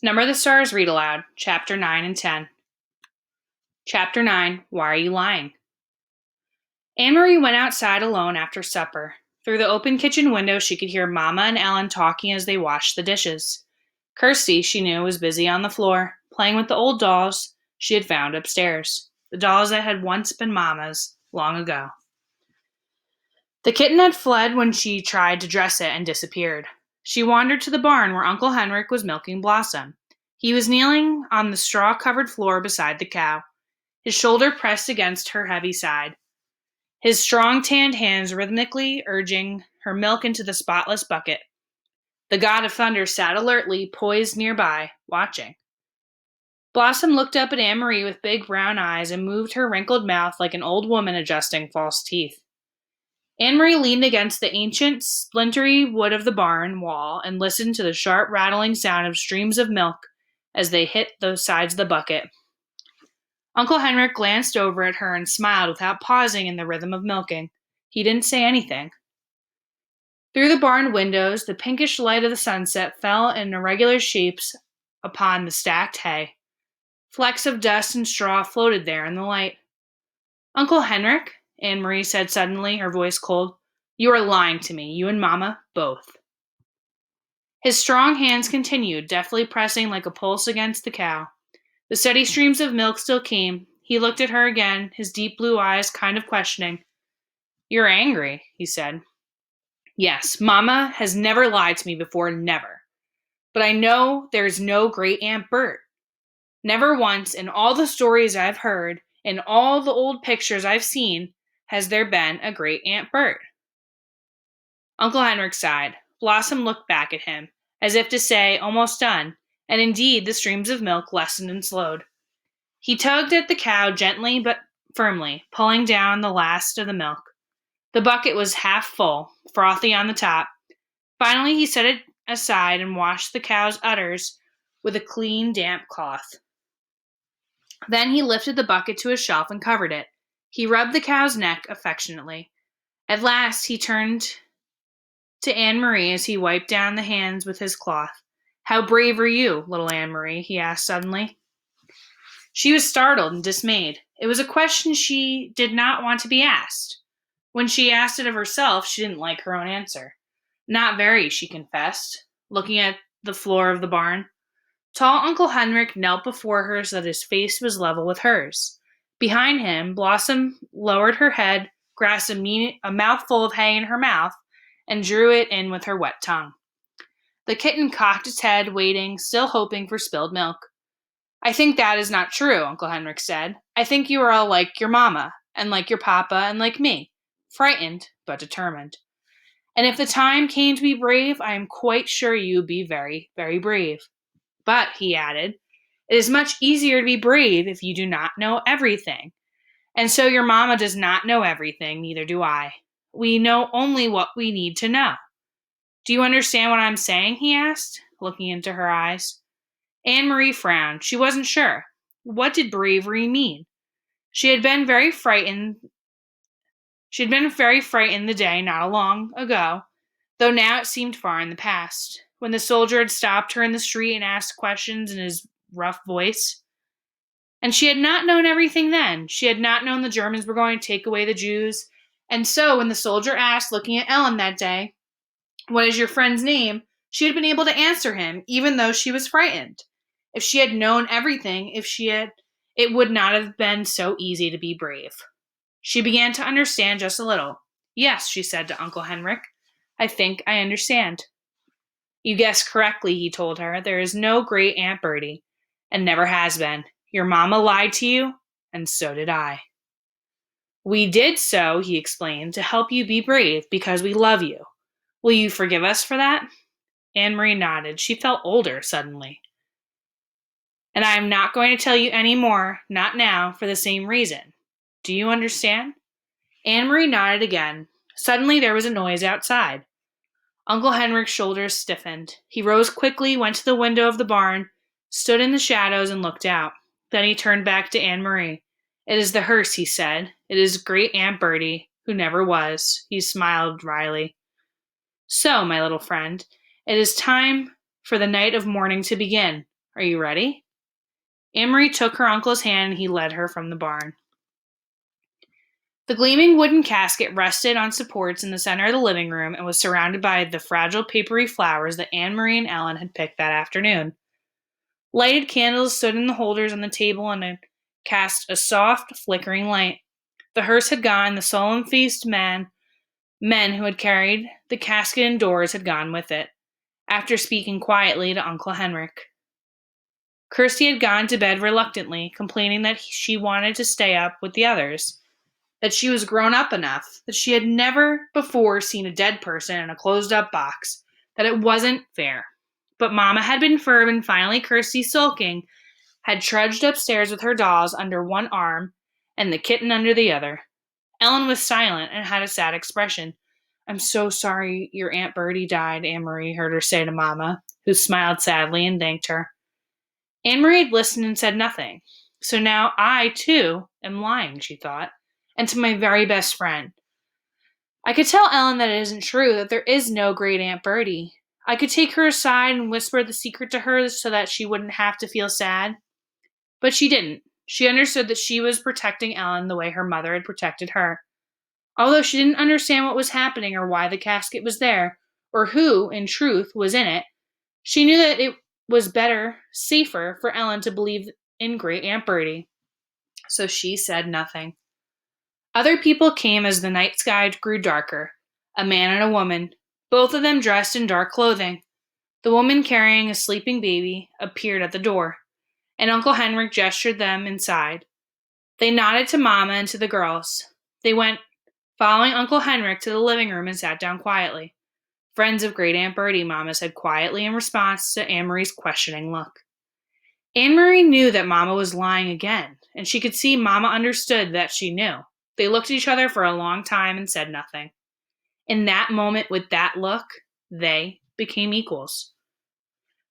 Number the Stars Read Aloud, Chapter 9 and 10. Chapter 9, Why Are You Lying? Anne-Marie went outside alone after supper. Through the open kitchen window, she could hear Mama and Ellen talking as they washed the dishes. Kirsty, she knew, was busy on the floor, playing with the old dolls she had found upstairs, the dolls that had once been Mama's long ago. The kitten had fled when she tried to dress it and disappeared. She wandered to the barn where Uncle Henrik was milking Blossom. He was kneeling on the straw-covered floor beside the cow, his shoulder pressed against her heavy side, his strong tanned hands rhythmically urging her milk into the spotless bucket. The god of thunder sat alertly, poised nearby, watching. Blossom looked up at Anne-Marie with big brown eyes and moved her wrinkled mouth like an old woman adjusting false teeth. Anne-Marie leaned against the ancient, splintery wood of the barn wall and listened to the sharp, rattling sound of streams of milk as they hit the sides of the bucket. Uncle Henrik glanced over at her and smiled without pausing in the rhythm of milking. He didn't say anything. Through the barn windows, the pinkish light of the sunset fell in irregular shapes upon the stacked hay. Flecks of dust and straw floated there in the light. Uncle Henrik, Anne-Marie said suddenly, her voice cold, you are lying to me, you and Mama, both. His strong hands continued, deftly pressing like a pulse against the cow. The steady streams of milk still came. He looked at her again, his deep blue eyes kind of questioning. You're angry, he said. Yes, Mama has never lied to me before, never. But I know there's no great Aunt Bert. Never once in all the stories I've heard, in all the old pictures I've seen, has there been a great Aunt Bert. Uncle Henrik sighed. Blossom looked back at him, as if to say, almost done, and indeed the streams of milk lessened and slowed. He tugged at the cow gently but firmly, pulling down the last of the milk. The bucket was half full, frothy on the top. Finally, he set it aside and washed the cow's udders with a clean, damp cloth. Then he lifted the bucket to a shelf and covered it. He rubbed the cow's neck affectionately. At last, he turned to Anne-Marie as he wiped down the hands with his cloth. How brave are you, little Anne-Marie? He asked suddenly. She was startled and dismayed. It was a question she did not want to be asked. When she asked it of herself, she didn't like her own answer. Not very, she confessed, looking at the floor of the barn. Tall Uncle Henrik knelt before her so that his face was level with hers. Behind him, Blossom lowered her head, grasped a mouthful of hay in her mouth, and drew it in with her wet tongue. The kitten cocked its head, waiting, still hoping for spilled milk. I think that is not true, Uncle Henrik said. I think you are all like your mama, and like your papa, and like me. Frightened, but determined. And if the time came to be brave, I am quite sure you would be very, very brave. But, he added, it is much easier to be brave if you do not know everything. And so your mama does not know everything, neither do I. We know only what we need to know. Do you understand what I'm saying? He asked, looking into her eyes. Anne-Marie frowned. She wasn't sure. What did bravery mean? She had been very frightened the day not long ago, though now it seemed far in the past, when the soldier had stopped her in the street and asked questions in his rough voice. And she had not known everything then. She had not known the Germans were going to take away the Jews. And so when the soldier asked, looking at Ellen that day, what is your friend's name? She had been able to answer him, even though she was frightened. If she had known everything, it would not have been so easy to be brave. She began to understand just a little. Yes, she said to Uncle Henrik, I think I understand. You guessed correctly, he told her. There is no great Aunt Bertie, and never has been. Your mama lied to you, and so did I. We did so, he explained, to help you be brave, because we love you. Will you forgive us for that? Anne-Marie nodded. She felt older suddenly. And I am not going to tell you any more, not now, for the same reason. Do you understand? Anne-Marie nodded again. Suddenly there was a noise outside. Uncle Henrik's shoulders stiffened. He rose quickly, went to the window of the barn, stood in the shadows, and looked out. Then he turned back to Anne-Marie. It is the hearse, he said. It is great Aunt Bertie, who never was. He smiled wryly. So, my little friend, it is time for the night of mourning to begin. Are you ready? Anne-Marie took her uncle's hand and he led her from the barn. The gleaming wooden casket rested on supports in the center of the living room and was surrounded by the fragile papery flowers that Anne-Marie and Ellen had picked that afternoon. Lighted candles stood in the holders on the table and cast a soft, flickering light. The hearse had gone, the solemn-faced men who had carried the casket indoors had gone with it, after speaking quietly to Uncle Henrik. Kirsty had gone to bed reluctantly, complaining that she wanted to stay up with the others, that she was grown up enough, that she had never before seen a dead person in a closed-up box, that it wasn't fair. But Mama had been firm, and finally Kirsty, sulking, had trudged upstairs with her dolls under one arm and the kitten under the other. Ellen was silent and had a sad expression. "I'm so sorry your Aunt Bertie died," Anne-Marie heard her say to Mama, who smiled sadly and thanked her. Anne-Marie had listened and said nothing. So now I, too, am lying, she thought, and to my very best friend. I could tell Ellen that it isn't true, that there is no great Aunt Bertie. I could take her aside and whisper the secret to her so that she wouldn't have to feel sad. But she didn't. She understood that she was protecting Ellen the way her mother had protected her. Although she didn't understand what was happening or why the casket was there, or who, in truth, was in it, she knew that it was better, safer, for Ellen to believe in great Aunt Bertie. So she said nothing. Other people came as the night sky grew darker. A man and a woman, both of them dressed in dark clothing. The woman, carrying a sleeping baby, appeared at the door, and Uncle Henrik gestured them inside. They nodded to Mama and to the girls. They went, following Uncle Henrik, to the living room and sat down quietly. "Friends of great Aunt Bertie," Mama said quietly in response to Anne-Marie's questioning look. Anne-Marie knew that Mama was lying again, and she could see Mama understood that she knew. They looked at each other for a long time and said nothing. In that moment, with that look, they became equals.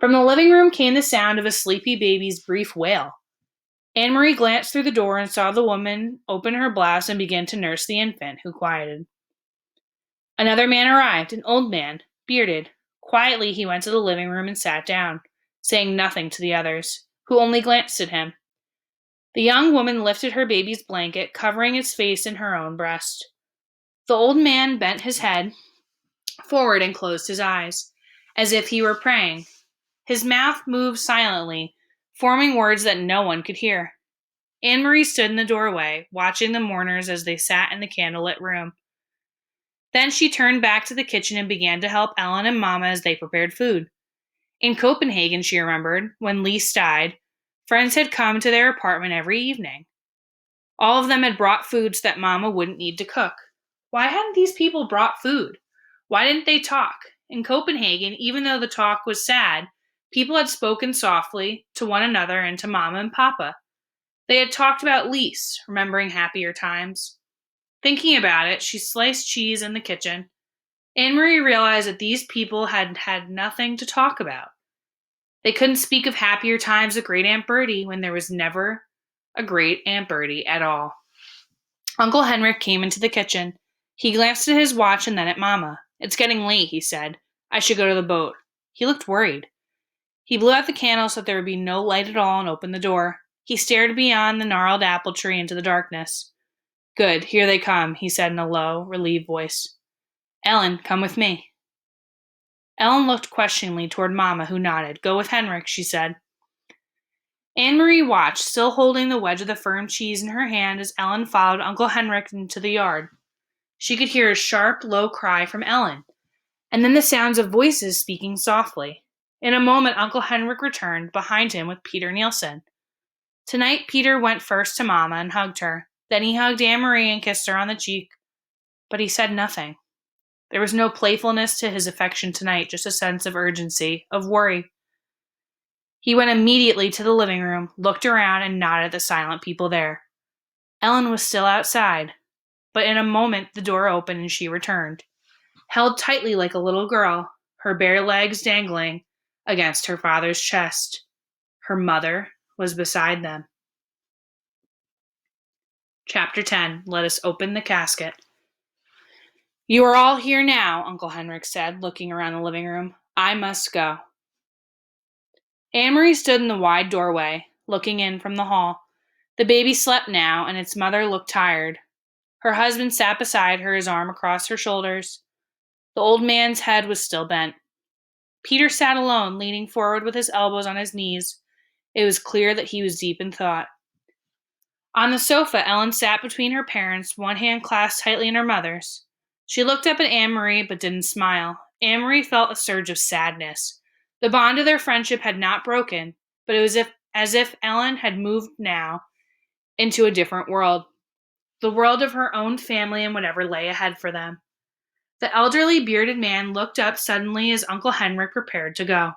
From the living room came the sound of a sleepy baby's brief wail. Anne-Marie glanced through the door and saw the woman open her blouse and begin to nurse the infant, who quieted. Another man arrived, an old man, bearded. Quietly he went to the living room and sat down, saying nothing to the others, who only glanced at him. The young woman lifted her baby's blanket, covering its face in her own breast. The old man bent his head forward and closed his eyes, as if he were praying. His mouth moved silently, forming words that no one could hear. Anne-Marie stood in the doorway, watching the mourners as they sat in the candlelit room. Then she turned back to the kitchen and began to help Ellen and Mama as they prepared food. In Copenhagen, she remembered, when Lise died, friends had come to their apartment every evening. All of them had brought foods that Mama wouldn't need to cook. Why hadn't these people brought food? Why didn't they talk? In Copenhagen, even though the talk was sad, people had spoken softly to one another and to Mama and Papa. They had talked about Lise, remembering happier times. Thinking about it, she sliced cheese in the kitchen. Anne-Marie realized that these people had had nothing to talk about. They couldn't speak of happier times with great Aunt Bertie when there was never a great Aunt Bertie at all. Uncle Henrik came into the kitchen. He glanced at his watch and then at Mama. "It's getting late," he said. "I should go to the boat." He looked worried. He blew out the candle so that there would be no light at all and opened the door. He stared beyond the gnarled apple tree into the darkness. "Good, here they come," he said in a low, relieved voice. "Ellen, come with me." Ellen looked questioningly toward Mama, who nodded. "Go with Henrik," she said. Anne-Marie watched, still holding the wedge of the firm cheese in her hand, as Ellen followed Uncle Henrik into the yard. She could hear a sharp, low cry from Ellen, and then the sounds of voices speaking softly. In a moment, Uncle Henrik returned, behind him with Peter Nielsen. Tonight, Peter went first to Mama and hugged her. Then he hugged Anne-Marie and kissed her on the cheek, but he said nothing. There was no playfulness to his affection tonight, just a sense of urgency, of worry. He went immediately to the living room, looked around, and nodded at the silent people there. Ellen was still outside, but in a moment the door opened and she returned, held tightly like a little girl, her bare legs dangling against her father's chest. Her mother was beside them. Chapter 10. Let us open the casket. "You are all here now," Uncle Henrik said, looking around the living room. "I must go." Anne-Marie stood in the wide doorway, looking in from the hall. The baby slept now, and its mother looked tired. Her husband sat beside her, his arm across her shoulders. The old man's head was still bent. Peter sat alone, leaning forward with his elbows on his knees. It was clear that he was deep in thought. On the sofa, Ellen sat between her parents, one hand clasped tightly in her mother's. She looked up at Anne-Marie but didn't smile. Anne-Marie felt a surge of sadness. The bond of their friendship had not broken, but it was as if Ellen had moved now into a different world, the world of her own family and whatever lay ahead for them. The elderly bearded man looked up suddenly as Uncle Henrik prepared to go.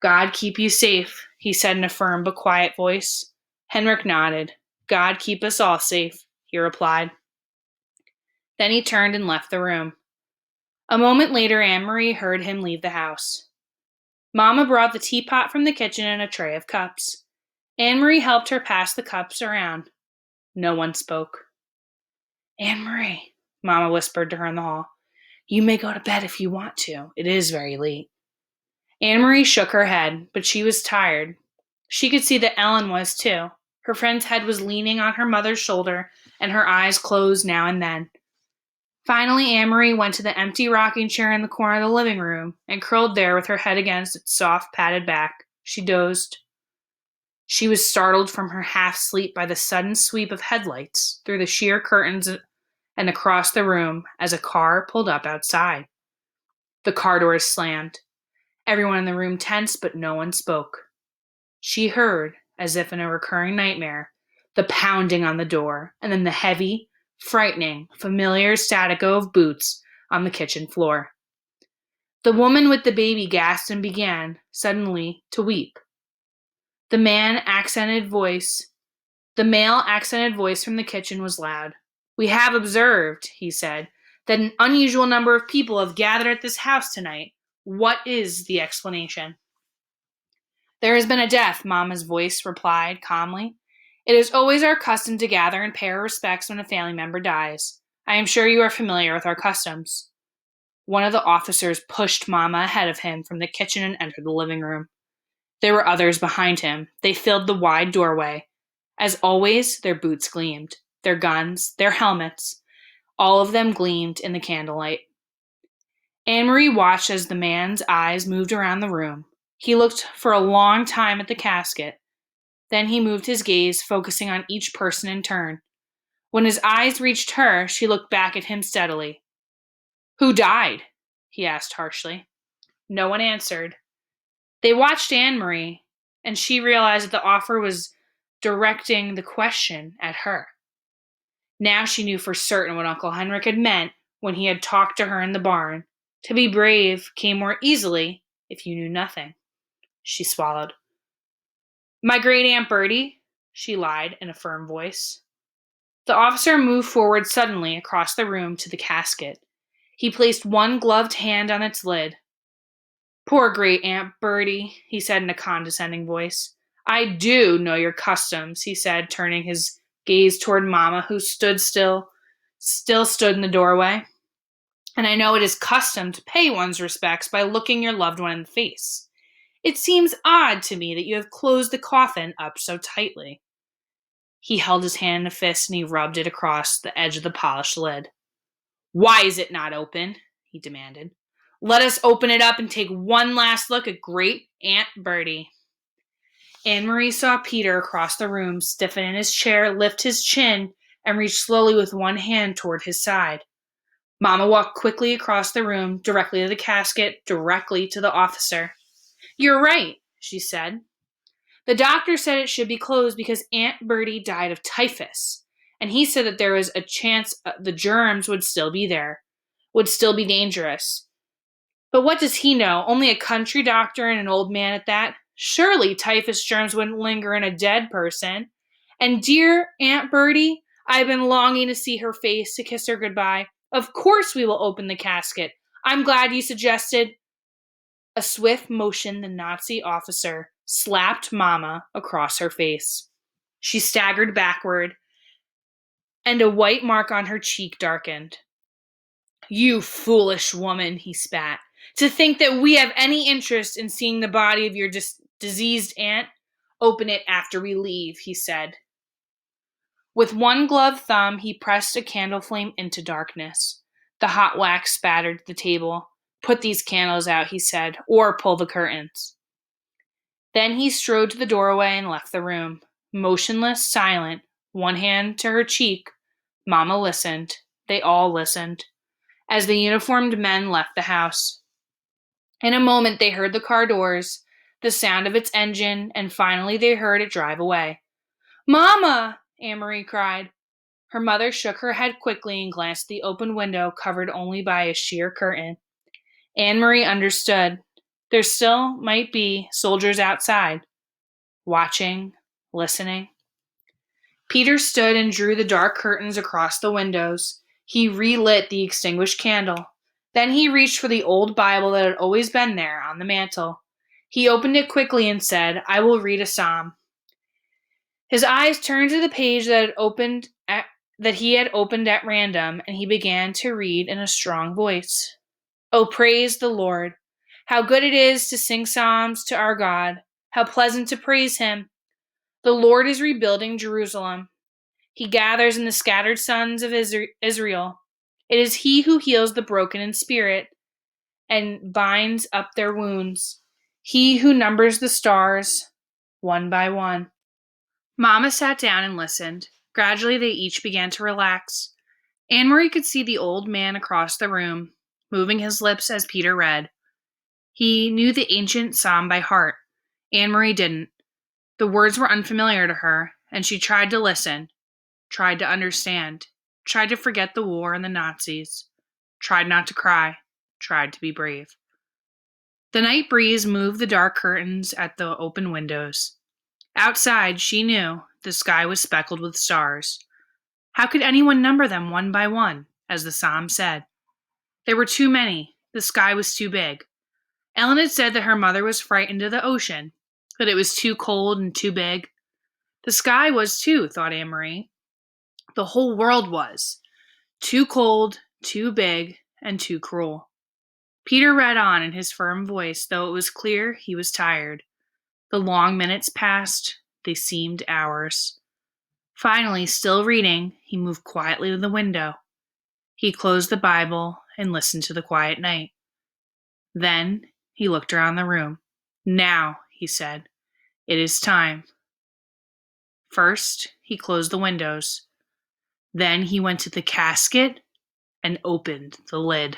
God keep you safe, he said in a firm but quiet voice. Henrik nodded. God keep us all safe, he replied. Then he turned and left the room. A moment later, Anne-Marie heard him leave the house. Mama brought the teapot from the kitchen and a tray of cups. Anne-Marie helped her pass the cups around. No one spoke. Anne-Marie, Mama whispered to her in the hall, you may go to bed if you want to. It is very late. Anne-Marie shook her head, but she was tired. She could see that Ellen was too. Her friend's head was leaning on her mother's shoulder, and her eyes closed now and then. Finally, Anne-Marie went to the empty rocking chair in the corner of the living room and curled there with her head against its soft, padded back. She dozed. She was startled from her half-sleep by the sudden sweep of headlights through the sheer curtains and across the room as a car pulled up outside. The car doors slammed. Everyone in the room tensed, but no one spoke. She heard, as if in a recurring nightmare, the pounding on the door, and then the heavy, frightening, familiar statico of boots on the kitchen floor. The woman with the baby gasped and began, suddenly, to weep. The male accented voice from the kitchen was loud. We have observed, he said, that an unusual number of people have gathered at this house tonight. What is the explanation? There has been a death, Mama's voice replied calmly. It is always our custom to gather and pay our respects when a family member dies. I am sure you are familiar with our customs. One of the officers pushed Mama ahead of him from the kitchen and entered the living room. There were others behind him. They filled the wide doorway. As always, their boots gleamed. Their guns, their helmets, all of them gleamed in the candlelight. Anne-Marie watched as the man's eyes moved around the room. He looked for a long time at the casket. Then he moved his gaze, focusing on each person in turn. When his eyes reached her, she looked back at him steadily. Who died? He asked harshly. No one answered. They watched Anne-Marie, and she realized that the offer was directing the question at her. Now she knew for certain what Uncle Henrik had meant when he had talked to her in the barn. To be brave came more easily if you knew nothing. She swallowed. My great Aunt Bertie, she lied in a firm voice. The officer moved forward suddenly across the room to the casket. He placed one gloved hand on its lid. Poor great Aunt Bertie, he said in a condescending voice. I do know your customs, he said, turning his gaze toward Mama, who still stood in the doorway. And I know it is custom to pay one's respects by looking your loved one in the face. It seems odd to me that you have closed the coffin up so tightly. He held his hand in a fist and he rubbed it across the edge of the polished lid. Why is it not open? He demanded. Let us open it up and take one last look at great Aunt Bertie. Anne-Marie saw Peter across the room, stiffen in his chair, lift his chin, and reach slowly with one hand toward his side. Mama walked quickly across the room, directly to the casket, directly to the officer. You're right, she said. The doctor said it should be closed because Aunt Bertie died of typhus, and he said that there was a chance the germs would still be there, would still be dangerous. But what does he know? Only a country doctor and an old man at that? Surely typhus germs wouldn't linger in a dead person. And dear Aunt Bertie, I've been longing to see her face, to kiss her goodbye. Of course we will open the casket. I'm glad you suggested. A swift motion, the Nazi officer slapped Mama across her face. She staggered backward, and a white mark on her cheek darkened. You foolish woman, he spat. To think that we have any interest in seeing the body of your Diseased ant. Open it after we leave, he said. With one gloved thumb, he pressed a candle flame into darkness. The hot wax spattered the table. Put these candles out, he said, or pull the curtains. Then he strode to the doorway and left the room. Motionless, silent, one hand to her cheek, Mama listened. They all listened, as the uniformed men left the house. In a moment, they heard the car doors, the sound of its engine, and finally they heard it drive away. Mama! Anne-Marie cried. Her mother shook her head quickly and glanced at the open window covered only by a sheer curtain. Anne-Marie understood. There still might be soldiers outside, watching, listening. Peter stood and drew the dark curtains across the windows. He relit the extinguished candle. Then he reached for the old Bible that had always been there on the mantel. He opened it quickly and said, I will read a psalm. His eyes turned to the page that he had opened at random, and he began to read in a strong voice. Oh, praise the Lord. How good it is to sing psalms to our God. How pleasant to praise him. The Lord is rebuilding Jerusalem. He gathers in the scattered sons of Israel. It is he who heals the broken in spirit and binds up their wounds. He who numbers the stars one by one. Mama sat down and listened. Gradually, they each began to relax. Anne-Marie could see the old man across the room, moving his lips as Peter read. He knew the ancient psalm by heart. Anne-Marie didn't. The words were unfamiliar to her, and she tried to listen, tried to understand, tried to forget the war and the Nazis, tried not to cry, tried to be brave. The night breeze moved the dark curtains at the open windows. Outside, she knew, the sky was speckled with stars. How could anyone number them one by one, as the psalm said? There were too many. The sky was too big. Ellen had said that her mother was frightened of the ocean, that it was too cold and too big. The sky was too, thought Anne-Marie. The whole world was. Too cold, too big, and too cruel. Peter read on in his firm voice, though it was clear he was tired. The long minutes passed. They seemed hours. Finally, still reading, he moved quietly to the window. He closed the Bible and listened to the quiet night. Then he looked around the room. Now, he said, it is time. First, he closed the windows. Then he went to the casket and opened the lid.